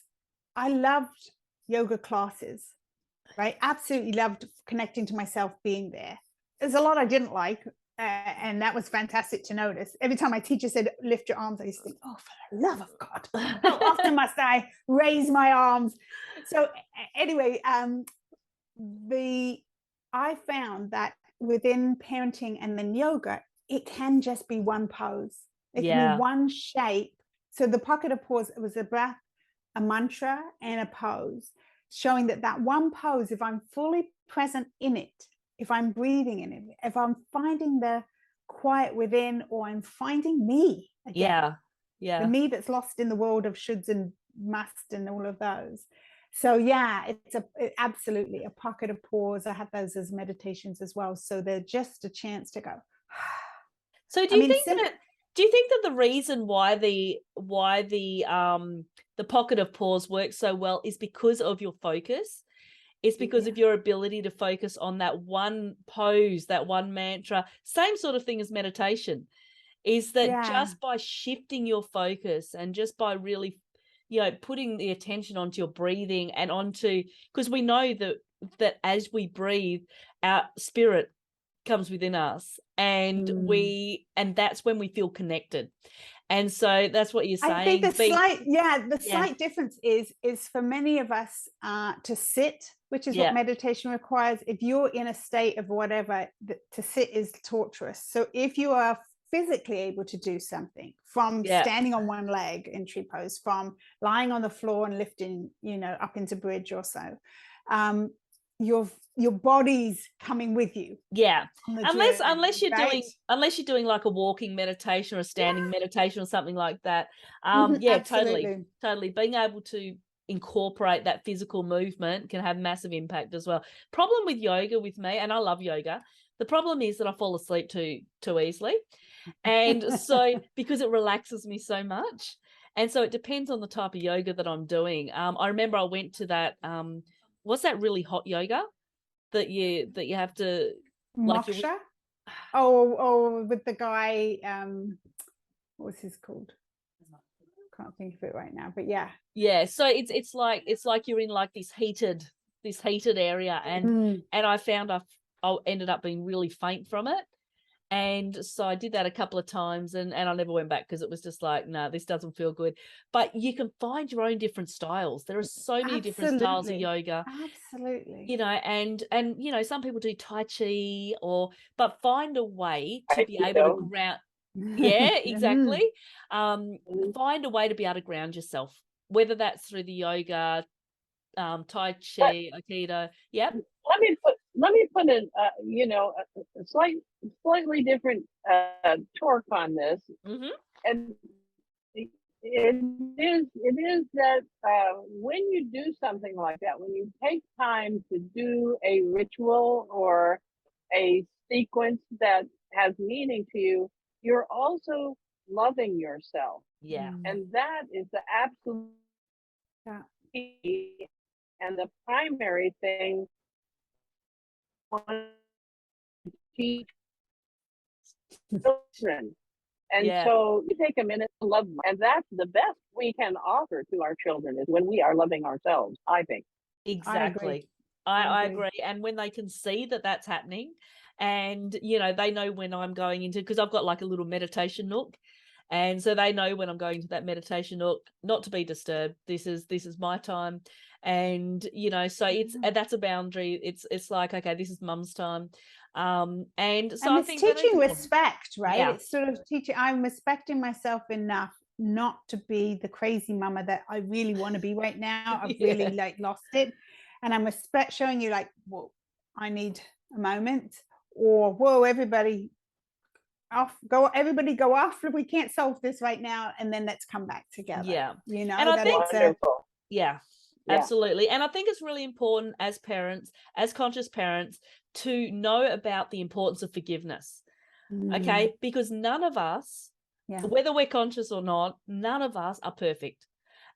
I loved yoga classes. Right. Absolutely loved connecting to myself, being there. There's a lot I didn't like. And that was fantastic to notice. Every time my teacher said, lift your arms, I used to think, oh, for the love of God, how often must I raise my arms? So anyway, I found that within parenting and then yoga, it can just be one pose. It can be one shape. So the pocket of pause, it was a breath, a mantra, and a pose, showing that one pose, if I'm fully present in it, if I'm breathing in it, if I'm finding the quiet within, or I'm finding me again, the me that's lost in the world of shoulds and musts and all of those. So it's absolutely a pocket of pause. I have those as meditations as well. So they're just a chance to go. So do you think that the reason why the pocket of pause works so well is because of your focus? It's because of your ability to focus on that one pose, that one mantra, same sort of thing as meditation, is that just by shifting your focus and just by really, putting the attention onto your breathing and onto, because we know that as we breathe, our spirit comes within us, and that's when we feel connected. And so that's what you're saying. I think the slight difference is for many of us to sit, which is what meditation requires. If you're in a state of whatever, to sit is torturous. So if you are physically able to do something, from standing on one leg in tree pose, from lying on the floor and lifting, up into bridge or so, your body's coming with you. Unless you're doing like a walking meditation or a standing meditation or something like that. Totally being able to incorporate that physical movement can have massive impact as well. Problem with yoga with me, and I love yoga, the problem is that I fall asleep too easily, and so because it relaxes me so much. And so it depends on the type of yoga that I'm doing. I remember I went to that, what's that really hot yoga that you have to, like, Moksha? Oh, with the guy, what was his called? Can't think of it right now, but yeah. Yeah, so it's like you're in like this heated area, and I found I ended up being really faint from it. And so I did that a couple of times, and I never went back because it was just like, no, this doesn't feel good. But you can find your own different styles. There are so many different styles of yoga. Absolutely. You know, and you know, some people do Tai Chi, but find a way to be able to ground. Yeah, exactly. Find a way to be able to ground yourself, whether that's through the yoga, Tai Chi, Aikido. Yep. Let me put a slightly different torque on this, and it is that when you do something like that, when you take time to do a ritual or a sequence that has meaning to you, you're also loving yourself. Yeah. And that is the absolute key and the primary thing to teach children. And so you take a minute to love them. And that's the best we can offer to our children, is when we are loving ourselves, I think. Exactly. I agree. And when they can see that that's happening, and, you know, they know when I'm going into, because I've got like a little meditation nook. And so they know when I'm going to that meditation nook, not to be disturbed. This is my time. And, you know, so that's a boundary. It's like, okay, this is mum's time. And so I think teaching respect, right? Yeah. It's sort of teaching, I'm respecting myself enough not to be the crazy mama that I really want to be right now. I've really like lost it. And I'm showing you like, well, I need a moment, or whoa, everybody go off. We can't solve this right now. And then let's come back together. Yeah. You know, and I think wonderful. Yeah. Absolutely. And I think it's really important as parents, as conscious parents, to know about the importance of forgiveness. Okay? Because none of us, whether we're conscious or not, none of us are perfect.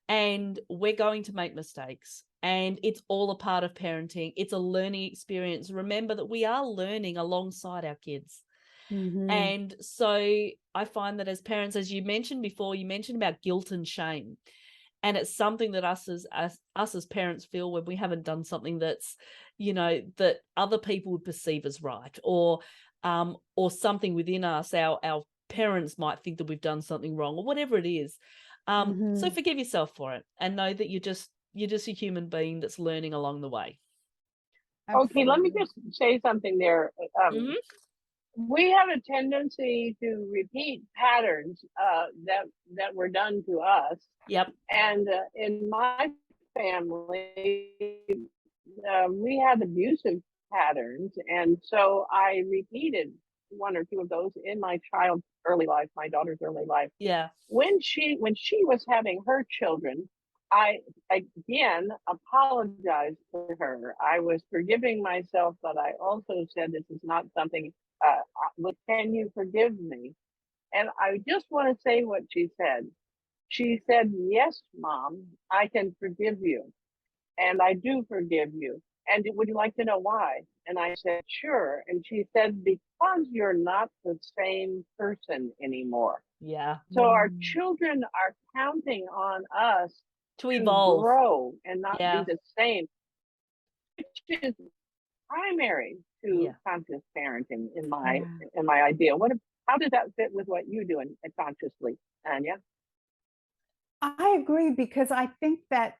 And we're going to make mistakes. And it's all a part of parenting. It's a learning experience. Remember that we are learning alongside our kids. And so I find that as parents, as you mentioned before, you mentioned about guilt and shame. And it's something that us as parents feel when we haven't done something that's, you know, that other people would perceive as right, or something within us, our parents might think that we've done something wrong, or whatever it is. So forgive yourself for it, and know that you're just a human being that's learning along the way. Absolutely. Okay, let me just say something there. We have a tendency to repeat patterns that were done to us. Yep. And in my family, we had abusive patterns, and so I repeated one or two of those in my child's early life, my daughter's early life. Yeah. When she was having her children, I again apologized to her. I was forgiving myself, but I also said, this is not something, can you forgive me? And I just want to say what she said. She said, yes, Mom, I can forgive you. And I do forgive you. And would you like to know why? And I said, sure. And she said, because you're not the same person anymore. Yeah. So our children are counting on us to evolve, grow, and not be the same, which is primary to conscious parenting in my idea. How does that fit with what you do consciously, Anja? I agree, because I think that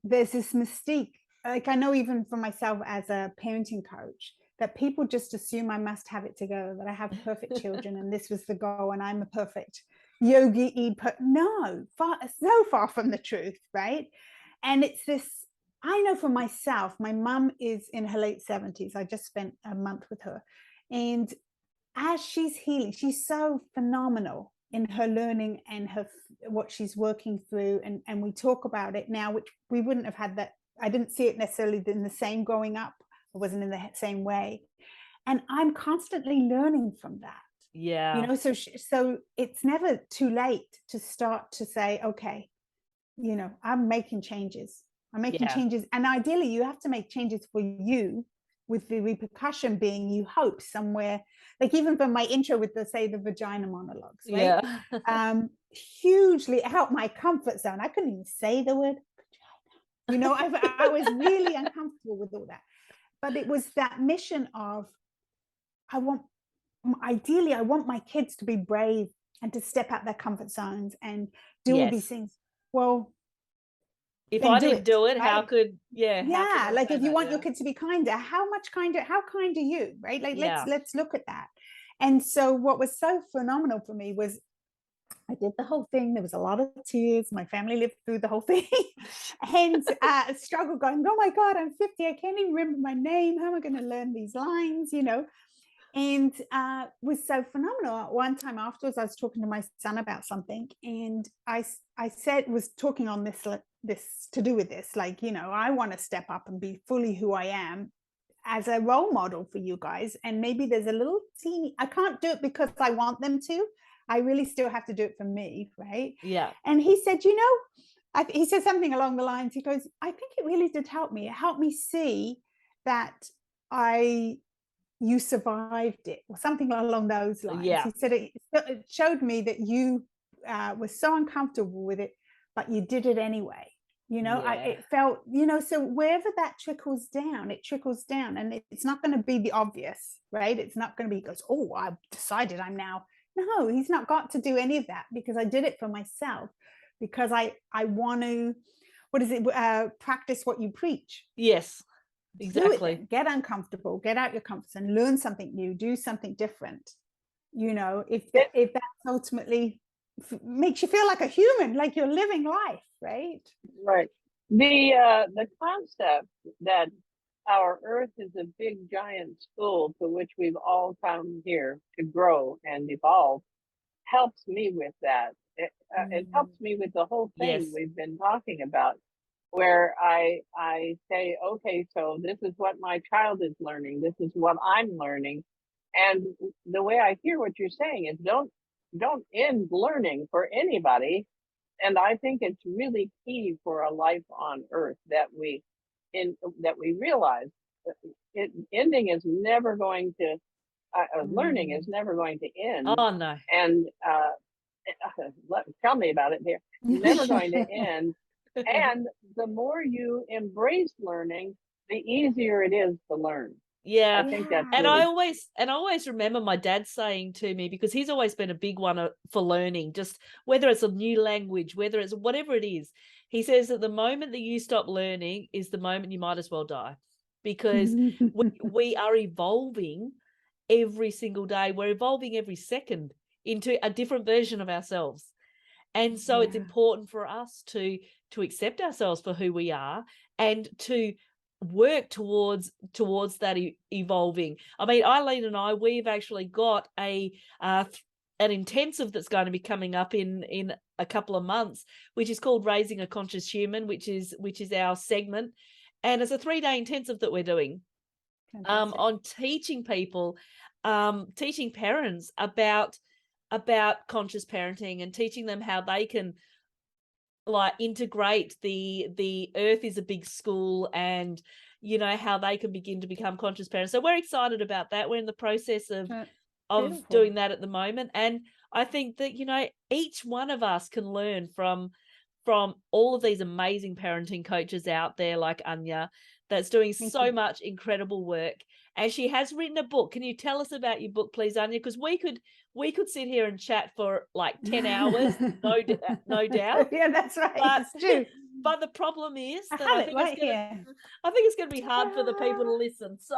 there's this mystique. Like, I know even for myself as a parenting coach, that people just assume I must have it together, that I have perfect children and this was the goal and I'm a perfect yogi. No, so far from the truth, right? And it's this, I know for myself, my mum is in her late 70s. I just spent a month with her. And as she's healing, she's so phenomenal in her learning and what she's working through. And we talk about it now, which we wouldn't have had that. I didn't see it necessarily in the same growing up. It wasn't in the same way. And I'm constantly learning from that. Yeah. You know, so it's never too late to start to say, okay, you know, I'm making changes. I'm making changes. And ideally, you have to make changes for you, with the repercussion being, you hope, somewhere, like even from my intro with the vagina monologues, right? Yeah. Hugely helped my comfort zone. I couldn't even say the word vagina. You know, I was really uncomfortable with all that. But it was that mission of, ideally, I want my kids to be brave and to step out their comfort zones and do all these things. Well, if then I do didn't it, do it, right? how could Yeah, I like say if you that? want your kids to be kinder, how kind are you, right? Like Yeah. let's look at that. And so what was so phenomenal for me was, I did the whole thing. There was a lot of tears. My family lived through the whole thing. And struggle going, oh my God, I'm 50. I can't even remember my name. How am I going to learn these lines, you know? And was so phenomenal. One time afterwards, I was talking to my son about something, and I was talking on this to do with this, like, you know, I want to step up and be fully who I am as a role model for you guys. And maybe there's a little teeny, I can't do it because I want them to. I really still have to do it for me, right? Yeah. And he said, you know, he said something along the lines, he goes, I think it really did help me. It helped me see that you survived it, or something along those lines. Yeah. He said it showed me that you were so uncomfortable with it, but you did it anyway. You know, it felt, you know, so wherever that trickles down, it trickles down, and it's not going to be the obvious, right? It's not going to be, goes, oh, I've decided I'm now. No, he's not got to do any of that, because I did it for myself, because I want to, what is it? Practice what you preach. Yes. Exactly. Do it then. Get uncomfortable, get out your comfort zone, learn something new, do something different. You know, if that ultimately makes you feel like a human, like you're living life, right? Right. The concept that our Earth is a big giant school to which we've all come here to grow and evolve helps me with that. It helps me with the whole thing we've been talking about, where I say, okay, so this is what my child is learning. This is what I'm learning. And the way I hear what you're saying is, don't end learning for anybody. And I think it's really key for a life on Earth that we realize ending is never going to, learning is never going to end. Oh no. And tell me about it, dear. Never going to end. And the more you embrace learning, the easier it is to learn. Yeah. I think that's and really... I always remember my dad saying to me, because he's always been a big one for learning, just whether it's a new language, whether it's whatever it is, he says that the moment that you stop learning is the moment you might as well die, because we are evolving every single day. We're evolving every second into a different version of ourselves. And so it's important for us to accept ourselves for who we are, and to work towards that evolving. I mean, Ilene and I, we've actually got an intensive that's going to be coming up in a couple of months, which is called Raising a Conscious Human, which is our segment, and it's a 3-day intensive that we're doing on teaching people, teaching parents about conscious parenting, and teaching them how they can like integrate the Earth is a big school, and you know how they can begin to become conscious parents. So we're excited about that. We're in the process of doing that at the moment, and I think that, you know, each one of us can learn from all of these amazing parenting coaches out there, like Anja, that's doing so much incredible work. And she has written a book. Can you tell us about your book, please, Anja? Because we could sit here and chat for like 10 hours, no doubt. Yeah, that's right. But, it's true. But the problem is that I think it's going to be hard for the people to listen. So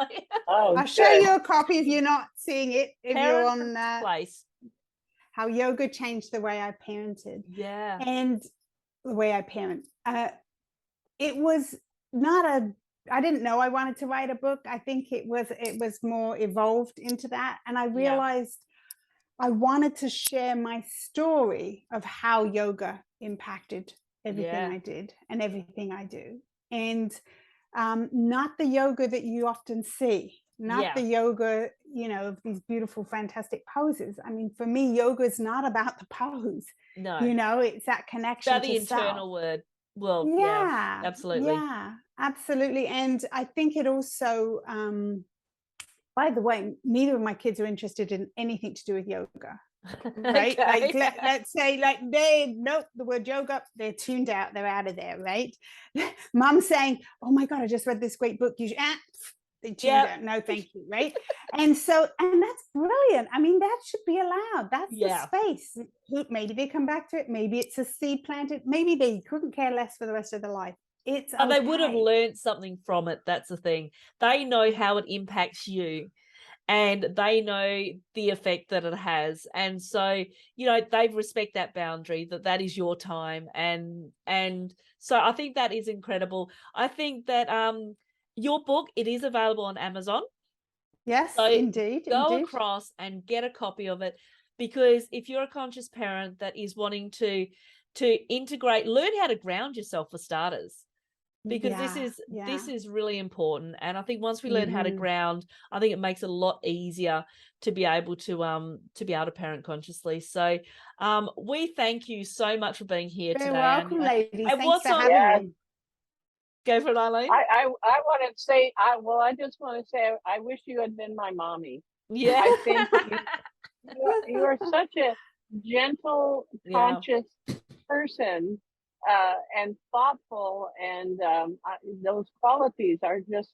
I'll show you a copy if you're not seeing it. If you're on place, how yoga changed the way I parented. Yeah, and the way I parent. It was not I didn't know I wanted to write a book. I think it was more evolved into that. And I realized I wanted to share my story of how yoga impacted everything I did and everything I do. And not the yoga that you often see, not the yoga, of these beautiful, fantastic poses. I mean, for me, yoga is not about the pose. No. It's that connection About the to self. internal word. Well, Yeah, absolutely. yeah, absolutely. And I think it also, by the way, neither of my kids are interested in anything to do with yoga. Right? Okay. Like let's say nope, the word yoga, they're tuned out, they're out of there, right? Mom's saying, oh my God, I just read this great book. You should, they tuned out. No, thank you, right? And that's brilliant. I mean, that should be allowed. That's the space. Maybe they come back to it. Maybe it's a seed planted. Maybe they couldn't care less for the rest of their life. It's okay. They would have learned something from it. That's the thing. They know how it impacts you, and they know the effect that it has. And so, they respect that boundary, that is your time. And so I think that is incredible. I think that your book, it is available on Amazon. Yes, so indeed. Go across and get a copy of it, because if you're a conscious parent that is wanting to integrate, learn how to ground yourself for starters. Because this is really important. And I think once we learn how to ground, I think it makes it a lot easier to be able to parent consciously. So we thank you so much for being here today. You're welcome, ladies. And thanks for having me. Go for it, Eileen. I want to say, I just want to say, I wish you had been my mommy. Yeah. I think you are such a gentle, conscious person, and thoughtful, and those qualities are just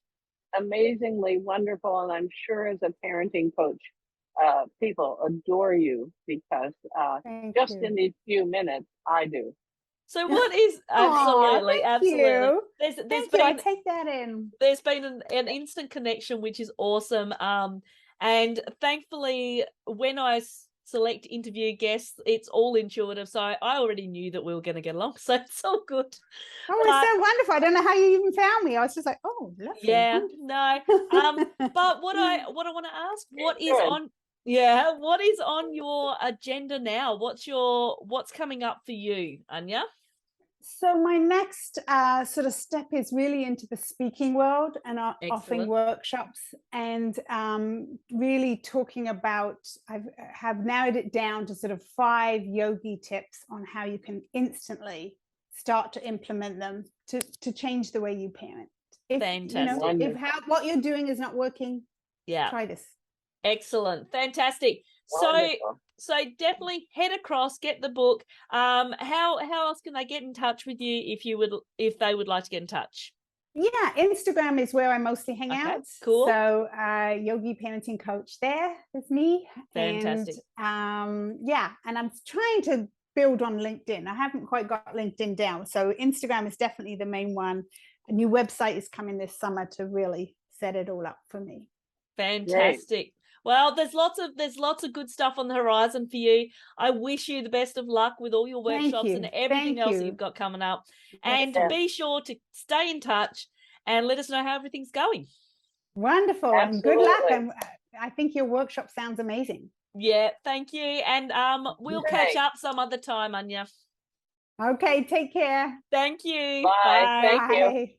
amazingly wonderful. And I'm sure as a parenting coach, people adore you, because just in these few minutes, I do. So what is absolutely. You. There's been, I take that in. There's been an instant connection, which is awesome. And thankfully, when I select interview guests, it's all intuitive. So I already knew that we were going to get along. So it's all good. Oh, it's so wonderful. I don't know how you even found me. I was just like, oh, lovely. Yeah, no. But what I want to ask, what is on your agenda now? What's coming up for you, Anja? So my next sort of step is really into the speaking world, and offering workshops, and really talking about, I have narrowed it down to sort of 5 yogi tips on how you can instantly start to implement them to change the way you parent. Fantastic. If what you're doing is not working, try this. Excellent. Fantastic. Wonderful. So definitely head across, get the book. How else can they get in touch with you if they would like to get in touch? Yeah, Instagram is where I mostly hang out. Cool. So Yogi Parenting Coach there with me. Fantastic. And and I'm trying to build on LinkedIn. I haven't quite got LinkedIn down. So Instagram is definitely the main one. A new website is coming this summer to really set it all up for me. Fantastic. Great. Well, there's lots of good stuff on the horizon for you. I wish you the best of luck with all your workshops and everything else that you've got coming up. And be sure to stay in touch and let us know how everything's going. Wonderful. Absolutely. And good luck. And I think your workshop sounds amazing. Yeah, thank you. And we'll catch up some other time, Anja. Okay, take care. Thank you. Bye. Thank you.